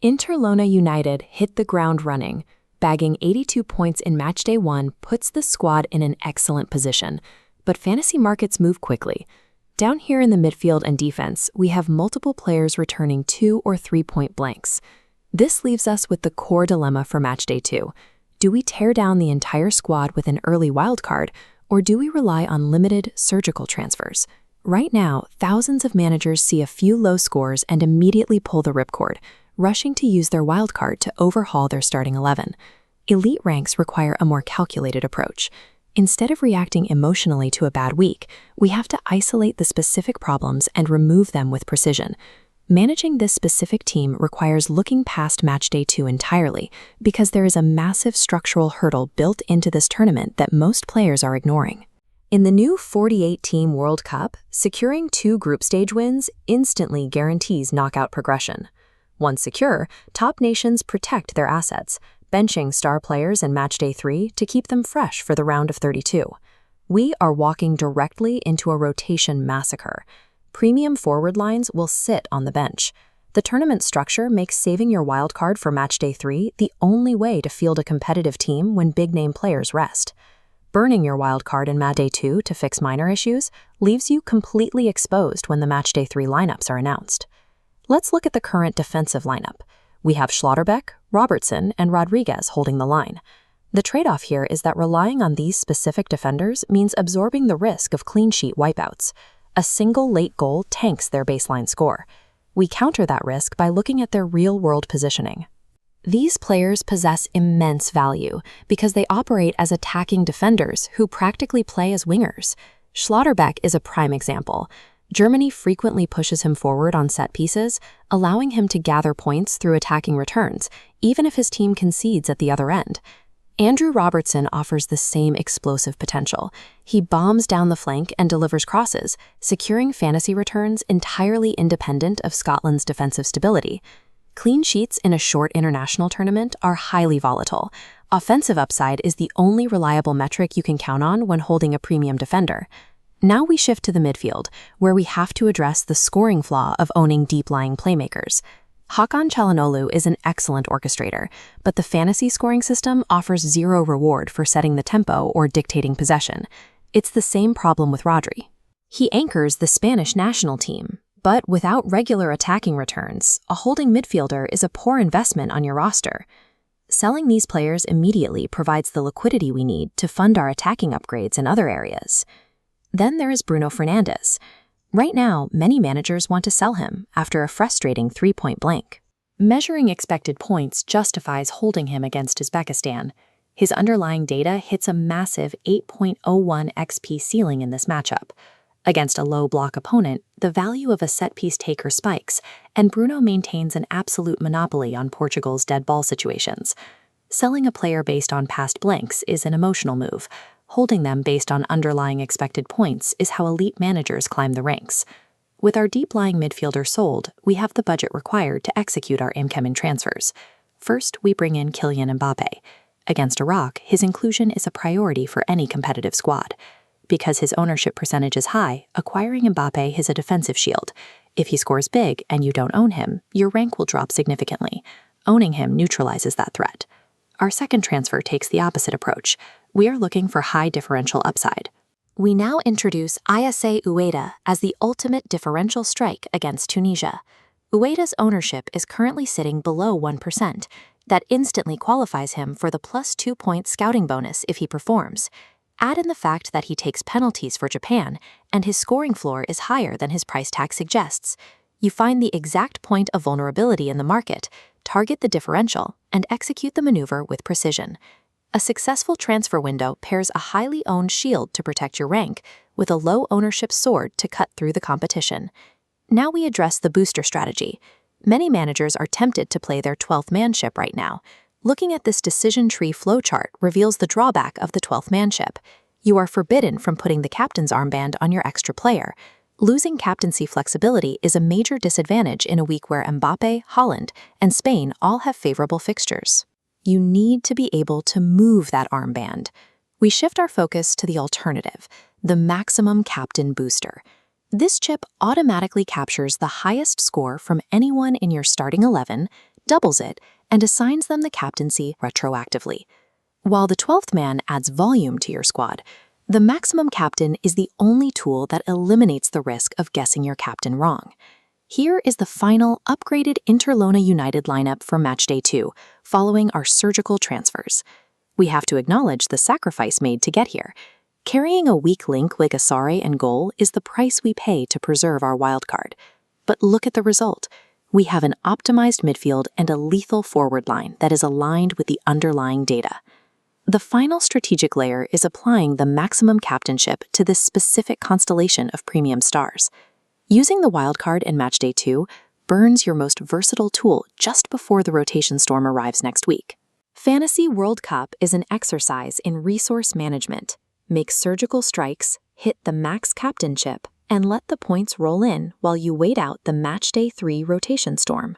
InterLonaUnited hit the ground running. Bagging 82 points in matchday 1 puts the squad in an excellent position, but fantasy markets move quickly. Down here in the midfield and defense, we have multiple players returning 2 or 3-point blanks. This leaves us with the core dilemma for matchday 2. Do we tear down the entire squad with an early wildcard, or do we rely on limited surgical transfers? Right now, thousands of managers see a few low scores and immediately pull the ripcord, rushing to use their wildcard to overhaul their starting 11. Elite ranks require a more calculated approach. Instead of reacting emotionally to a bad week, we have to isolate the specific problems and remove them with precision. Managing this specific team requires looking past matchday 2 entirely, because there is a massive structural hurdle built into this tournament that most players are ignoring. In the new 48-team World Cup, securing 2 group stage wins instantly guarantees knockout progression. Once secure, top nations protect their assets, benching star players in matchday 3 to keep them fresh for the round of 32. We are walking directly into a rotation massacre. Premium forward lines will sit on the bench. The tournament structure makes saving your wildcard for matchday 3 the only way to field a competitive team when big-name players rest. Burning your wildcard in matchday 2 to fix minor issues leaves you completely exposed when the matchday 3 lineups are announced. Let's look at the current defensive lineup. We have Schlotterbeck, Robertson, and Rodriguez holding the line. The trade-off here is that relying on these specific defenders means absorbing the risk of clean sheet wipeouts. A single late goal tanks their baseline score. We counter that risk by looking at their real-world positioning. These players possess immense value because they operate as attacking defenders who practically play as wingers. Schlotterbeck is a prime example. Germany frequently pushes him forward on set pieces, allowing him to gather points through attacking returns, even if his team concedes at the other end. Andrew Robertson offers the same explosive potential. He bombs down the flank and delivers crosses, securing fantasy returns entirely independent of Scotland's defensive stability. Clean sheets in a short international tournament are highly volatile. Offensive upside is the only reliable metric you can count on when holding a premium defender. Now we shift to the midfield, where we have to address the scoring flaw of owning deep-lying playmakers. Hakan Çalhanoğlu is an excellent orchestrator, but the fantasy scoring system offers zero reward for setting the tempo or dictating possession. It's the same problem with Rodri. He anchors the Spanish national team, but without regular attacking returns, a holding midfielder is a poor investment on your roster. Selling these players immediately provides the liquidity we need to fund our attacking upgrades in other areas. Then there is Bruno Fernandes. Right now, many managers want to sell him after a frustrating 3-point blank. Measuring expected points justifies holding him against Uzbekistan. His underlying data hits a massive 8.01 XP ceiling in this matchup. Against a low-block opponent, the value of a set-piece taker spikes, and Bruno maintains an absolute monopoly on Portugal's dead ball situations. Selling a player based on past blanks is an emotional move. Holding them based on underlying expected points is how elite managers climb the ranks. With our deep-lying midfielder sold, we have the budget required to execute our incoming transfers. First, we bring in Kylian Mbappé. Against Iraq, his inclusion is a priority for any competitive squad. Because his ownership percentage is high, acquiring Mbappé is a defensive shield. If he scores big and you don't own him, your rank will drop significantly. Owning him neutralizes that threat. Our second transfer takes the opposite approach. We are looking for high differential upside. We now introduce Issa Ueda as the ultimate differential strike against Tunisia. Ueda's ownership is currently sitting below 1%. That instantly qualifies him for the plus 2-point scouting bonus if he performs. Add in the fact that he takes penalties for Japan, and his scoring floor is higher than his price tag suggests. You find the exact point of vulnerability in the market, target the differential, and execute the maneuver with precision. A successful transfer window pairs a highly owned shield to protect your rank with a low ownership sword to cut through the competition. Now we address the booster strategy. Many managers are tempted to play their 12th manship right now. Looking at this decision tree flowchart reveals the drawback of the 12th manship. You are forbidden from putting the captain's armband on your extra player. Losing captaincy flexibility is a major disadvantage in a week where Mbappé, Holland, and Spain all have favorable fixtures. You need to be able to move that armband. We shift our focus to the alternative, the maximum captain booster. This chip automatically captures the highest score from anyone in your starting 11, doubles it, and assigns them the captaincy retroactively. While the 12th man adds volume to your squad, the maximum captain is the only tool that eliminates the risk of guessing your captain wrong. Here is the final upgraded InterLonaUnited lineup for Matchday 2, following our surgical transfers. We have to acknowledge the sacrifice made to get here. Carrying a weak link like Asare and goal is the price we pay to preserve our wildcard. But look at the result. We have an optimized midfield and a lethal forward line that is aligned with the underlying data. The final strategic layer is applying the maximum captainship to this specific constellation of premium stars. Using the wildcard in Matchday 2 burns your most versatile tool just before the rotation storm arrives next week. Fantasy World Cup is an exercise in resource management. Make surgical strikes, hit the max captainship, and let the points roll in while you wait out the Matchday 3 rotation storm.